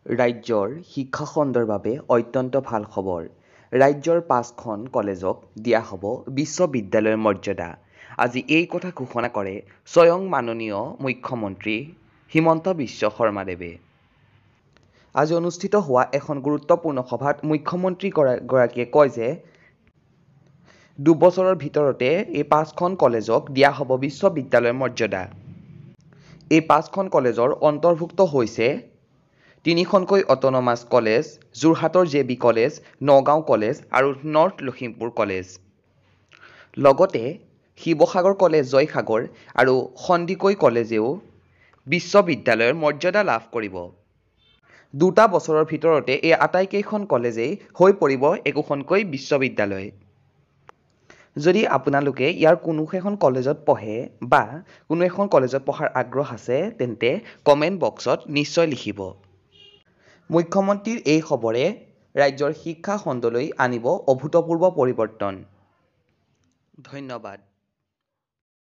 ৰাজ্যৰ শিক্ষা খণ্ডৰ বাবে অত্যন্ত ভাল খবৰ। ৰাজ্যৰ 5খন কলেজক দিয়া হ'ব বিশ্ববিদ্যালয়ৰ মৰ্যাদা। আজি এই কথা ঘোষণা কৰে স্বয়ং মাননীয় মুখ্যমন্ত্ৰী হিমন্ত বিশ্ব শৰ্মাদেৱে। আজি অনুষ্ঠিত হোৱা এখন গুৰুত্বপূৰ্ণ সভাত মুখ্যমন্ত্ৰীগৰাকীয়ে কয় যে 2 বছৰৰ ভিতৰতে এই 5খন কলেজক দিয়া হ'ব বিশ্ববিদ্যালয়ৰ মৰ্যাদা। এই 5খন কলেজৰ অন্তৰ্ভুক্ত হৈছে 3খনকৈ অট'নমাছ কলেজ, যোৰহাটৰ জে.বি. কলেজ, নগাঁও কলেজ আৰু নৰ্থ লখিমপুৰ কলেজ। লগতে শিৱসাগৰ কলেজ জয়সাগৰ আৰু সন্দিকৈ কলেজেও বিশ্ববিদ্যালয়ৰ মৰ্যাদা লাভ কৰিব। 2টা বছৰৰ ভিতৰতে এই আটাইকেইখন কলেজেই হৈ পৰিব একোখনকৈ বিশ্ববিদ্যালয়। যদি আপোনালোকে ইয়াৰ কোনো এখন কলেজত পঢ়ে বা কোনো এখন কলেজত পঢ়াৰ আগ্ৰহ আছে তেন্তে কমেণ্ট বক্সত নিশ্চয় লিখিব। মুখ্যমন্ত্ৰীৰ এই খবৰে ৰাজ্যৰ শিক্ষা খণ্ডলৈ আনিব অভূতপূৰ্ব পৰিৱৰ্তন। ধন্যবাদ।